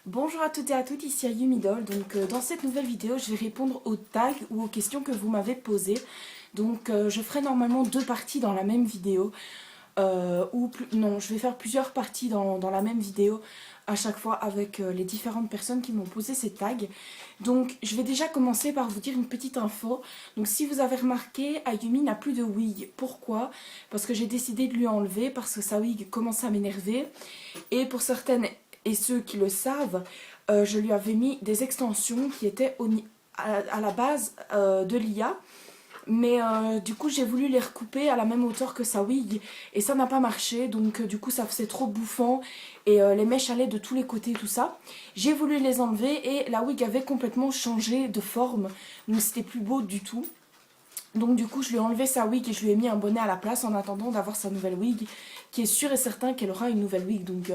Bonjour à toutes et à tous, ici Ayumi Doll. Dans cette nouvelle vidéo, je vais répondre aux tags ou aux questions que vous m'avez posées. Je ferai normalement deux parties dans la même vidéo. Non, je vais faire plusieurs parties dans la même vidéo à chaque fois avec les différentes personnes qui m'ont posé ces tags. Donc je vais déjà commencer par vous dire une petite info. Donc si vous avez remarqué, Ayumi n'a plus de wig. Pourquoi? Parce que j'ai décidé de lui enlever parce que sa wig commence à m'énerver. Et pour certaines et ceux qui le savent, je lui avais mis des extensions qui étaient à la base de l'IA. Mais du coup j'ai voulu les recouper à la même hauteur que sa wig et ça n'a pas marché, donc du coup ça faisait trop bouffant et les mèches allaient de tous les côtés, tout ça. J'ai voulu les enlever et la wig avait complètement changé de forme, donc c'était plus beau du tout. Donc du coup je lui ai enlevé sa wig et je lui ai mis un bonnet à la place en attendant d'avoir sa nouvelle wig, qui est sûr et certain qu'elle aura une nouvelle wig, donc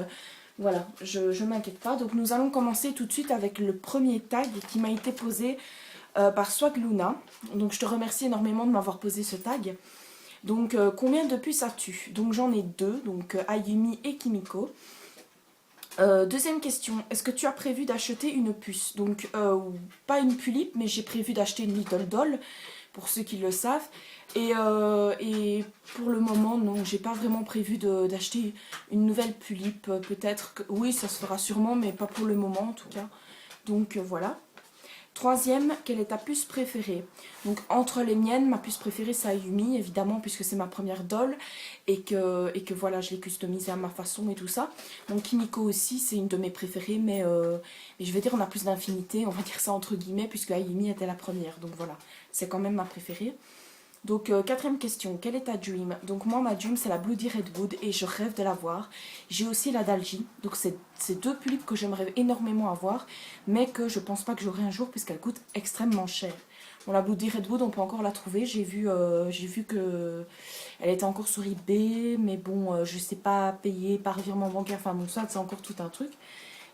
voilà, je m'inquiète pas. Donc nous allons commencer tout de suite avec le premier tag qui m'a été posé par Swag Luna. Donc je te remercie énormément de m'avoir posé ce tag. Donc combien de puces as-tu? Donc j'en ai deux, donc Ayumi et Kimiko. Deuxième question, est-ce que tu as prévu d'acheter une puce? Donc pas une Pulip, mais j'ai prévu d'acheter une Little Doll, pour ceux qui le savent. Et pour le moment, non, j'ai pas vraiment prévu d'acheter une nouvelle Pulip. Peut-être que oui, ça se fera sûrement, mais pas pour le moment en tout cas. Donc voilà. Troisième, quelle est ta puce préférée? Donc entre les miennes, ma puce préférée c'est Ayumi, évidemment, puisque c'est ma première doll et que voilà, je l'ai customisée à ma façon et tout ça. Donc Kimiko aussi, c'est une de mes préférées, mais je vais dire on a plus d'infinité, on va dire ça entre guillemets, puisque Ayumi était la première. Donc voilà, c'est quand même ma préférée. Donc quatrième question, quelle est ta dream? Donc moi ma dream c'est la Bloody Redwood et je rêve de l'avoir. J'ai aussi la Dalji, donc c'est deux tulipes que j'aimerais énormément avoir, mais que je pense pas que j'aurai un jour puisqu'elles coûtent extrêmement cher. Bon, la Bloody Redwood on peut encore la trouver, j'ai vu que elle était encore sur eBay, mais bon je sais pas payer par virement bancaire, enfin bon ça c'est encore tout un truc.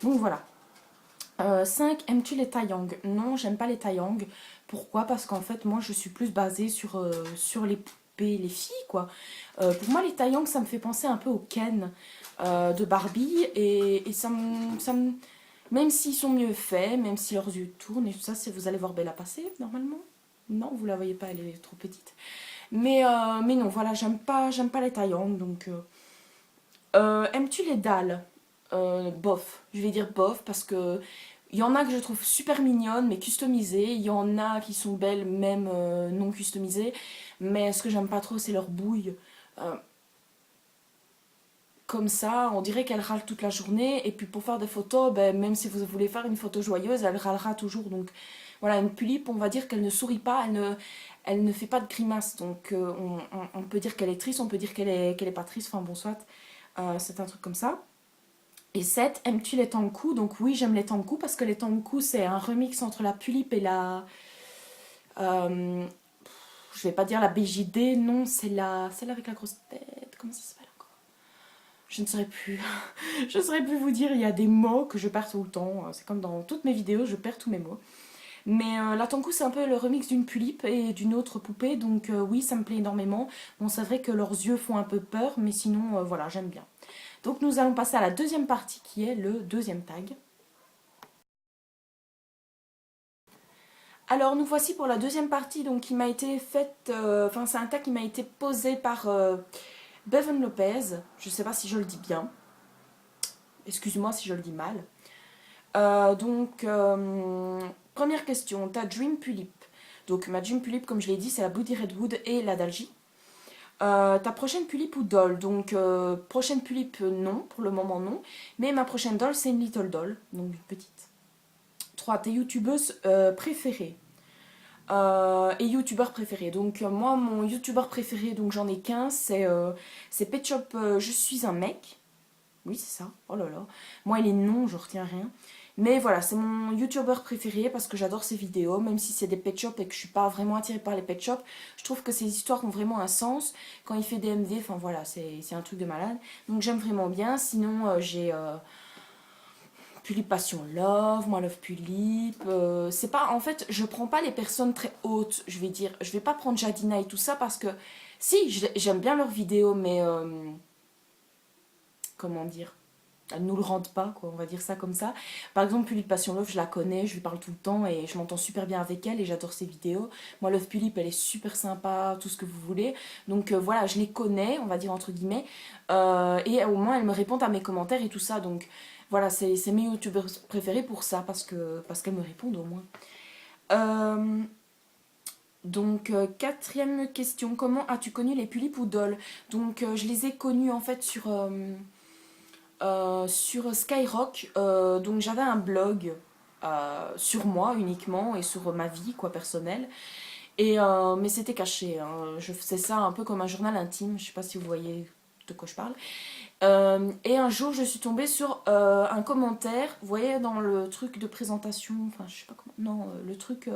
Donc voilà. 5. Aimes-tu les taillangs? Non, j'aime pas les taillangs. Pourquoi? Parce qu'en fait, moi, je suis plus basée sur les poupées, les filles, quoi. Pour moi, les taillangs, ça me fait penser un peu au Ken de Barbie. Et même s'ils sont mieux faits, même si leurs yeux tournent et tout ça, vous allez voir Bella passer, normalement. Non, vous la voyez pas, elle est trop petite. Mais non, voilà, j'aime pas les taillangs, donc... aimes-tu les dalles? Bof, je vais dire bof parce que il y en a que je trouve super mignonnes mais customisées, il y en a qui sont belles même non customisées, mais ce que j'aime pas trop c'est leur bouille. Euh, Comme ça, on dirait qu'elle râle toute la journée et puis pour faire des photos, ben, même si vous voulez faire une photo joyeuse, elle râlera toujours. Donc voilà, une tulipe, on va dire qu'elle ne sourit pas, elle ne fait pas de grimace. Donc on peut dire qu'elle est triste, on peut dire qu'elle est pas triste, enfin bon soit, c'est un truc comme ça. Et 7, aimes-tu les tankou? Donc oui, j'aime les tankou parce que les tankou, c'est un remix entre la Pulipe et la... euh, je vais pas dire la BJD, non, c'est celle avec la grosse tête. Comment ça s'appelle encore? Je ne saurais plus. Je ne saurais plus vous dire, il y a des mots que je perds tout le temps. C'est comme dans toutes mes vidéos, je perds tous mes mots. Mais la tankou, c'est un peu le remix d'une Pulipe et d'une autre poupée, donc oui, ça me plaît énormément. Bon, c'est vrai que leurs yeux font un peu peur, mais sinon, voilà, j'aime bien. Donc nous allons passer à la deuxième partie qui est le deuxième tag. Alors nous voici pour la deuxième partie donc, qui m'a été faite, enfin c'est un tag qui m'a été posé par Bevan Lopez. Je ne sais pas si je le dis bien, excuse-moi si je le dis mal. Première question, ta Dream Pulip. Donc ma Dream Pulip comme je l'ai dit c'est la Bloody Redwood et la Dalji. Ta prochaine Pulip ou doll? Donc prochaine Pulip non, pour le moment non. Mais ma prochaine doll c'est une Little Doll, donc une petite. 3. Tes youtubeuses préférées et youtubeurs préférés. Donc moi mon youtubeur préféré, donc j'en ai qu'un, c'est Pet Shop Je suis un mec. Oui c'est ça, oh là là. Moi les noms je retiens rien. Mais voilà, c'est mon youtubeur préféré parce que j'adore ses vidéos, même si c'est des pet shops et que je suis pas vraiment attirée par les pet shops. Je trouve que ses histoires ont vraiment un sens. Quand il fait des MV, enfin voilà, c'est un truc de malade. Donc j'aime vraiment bien. Sinon j'ai Pulip Passion Love, moi Love Pulip. C'est pas, en fait, je prends pas les personnes très hautes, je vais dire. Je vais pas prendre Jadina et tout ça parce que, si, j'aime bien leurs vidéos, mais comment dire. elle nous le rende pas, quoi, on va dire ça comme ça. Par exemple, Pulip Passion Love, je la connais, je lui parle tout le temps et je m'entends super bien avec elle et j'adore ses vidéos. Moi, Love Pulip, elle est super sympa, tout ce que vous voulez. Donc voilà, je les connais, on va dire entre guillemets. Et au moins, elles me répondent à mes commentaires et tout ça. Donc voilà, c'est mes youtubeurs préférés pour ça, parce qu'elles me répondent au moins. Donc, quatrième question, comment as-tu connu les Pulip ou Doll? Donc, je les ai connus en fait sur Skyrock. Donc, j'avais un blog sur moi uniquement et sur ma vie quoi personnelle. Mais c'était caché, hein. Je faisais ça un peu comme un journal intime, je sais pas si vous voyez de quoi je parle. Et un jour, je suis tombée sur un commentaire, vous voyez, dans le truc de présentation, enfin, je sais pas comment, non, le truc,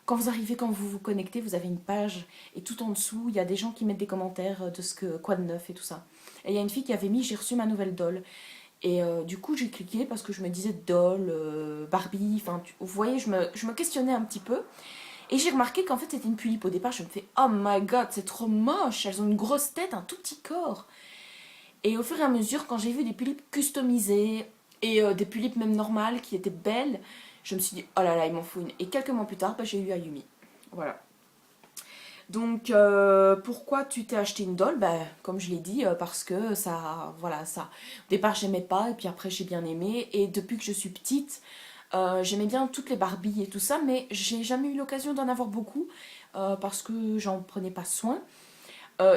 quand vous arrivez, quand vous vous connectez, vous avez une page, et tout en dessous, il y a des gens qui mettent des commentaires de quoi de neuf et tout ça. Et il y a une fille qui avait mis, j'ai reçu ma nouvelle doll. Et du coup, j'ai cliqué parce que je me disais doll, Barbie, enfin, vous voyez, je me questionnais un petit peu. Et j'ai remarqué qu'en fait, c'était une Pulip. Au départ, je me fais, oh my god, c'est trop moche, elles ont une grosse tête, un tout petit corps. Et au fur et à mesure, quand j'ai vu des Pulip customisées et des Pulip même normales qui étaient belles, je me suis dit, oh là là, il m'en faut une. Et quelques mois plus tard, bah, j'ai eu Ayumi. Voilà. Donc, pourquoi tu t'es acheté une doll? Bah, comme je l'ai dit, parce que ça, voilà, ça. Au départ, j'aimais pas, et puis après, j'ai bien aimé. Et depuis que je suis petite, j'aimais bien toutes les Barbies et tout ça, mais j'ai jamais eu l'occasion d'en avoir beaucoup, parce que j'en prenais pas soin.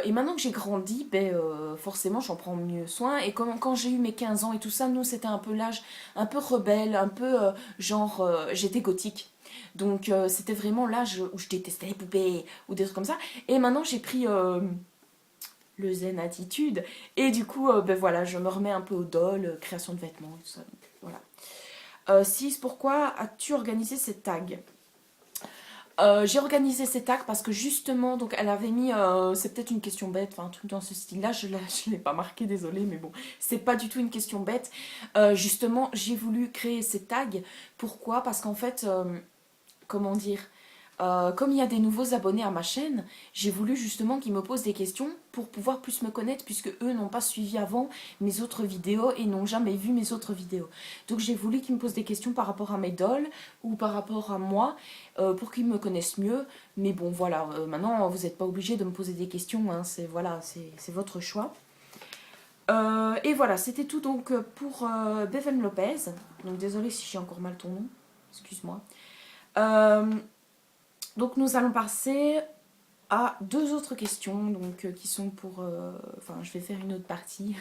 Et maintenant que j'ai grandi, ben, forcément j'en prends mieux soin. Et quand j'ai eu mes 15 ans et tout ça, nous c'était un peu l'âge un peu rebelle, un peu genre j'étais gothique. Donc c'était vraiment l'âge où je détestais les poupées ou des trucs comme ça. Et maintenant j'ai pris le zen attitude. Et du coup, ben voilà, je me remets un peu au doll, création de vêtements, tout ça. Donc, voilà. 6. Pourquoi as-tu organisé cette tag? J'ai organisé ces tags parce que justement, donc elle avait mis, c'est peut-être une question bête, enfin un truc dans ce style-là, je ne l'ai pas marqué, désolée, mais bon, c'est pas du tout une question bête. Justement, j'ai voulu créer ces tags. Pourquoi? Parce qu'en fait, comment dire, comme il y a des nouveaux abonnés à ma chaîne, j'ai voulu justement qu'ils me posent des questions pour pouvoir plus me connaître, puisque eux n'ont pas suivi avant mes autres vidéos et n'ont jamais vu mes autres vidéos. Donc j'ai voulu qu'ils me posent des questions par rapport à mes dolls ou par rapport à moi, pour qu'ils me connaissent mieux. Mais bon, voilà, maintenant vous n'êtes pas obligé de me poser des questions, hein, voilà, c'est votre choix. Et voilà, c'était tout donc pour Bevan Lopez. Donc désolée si j'ai encore mal ton nom, excuse-moi. Donc nous allons passer à deux autres questions donc, qui sont pour... Enfin, je vais faire une autre partie.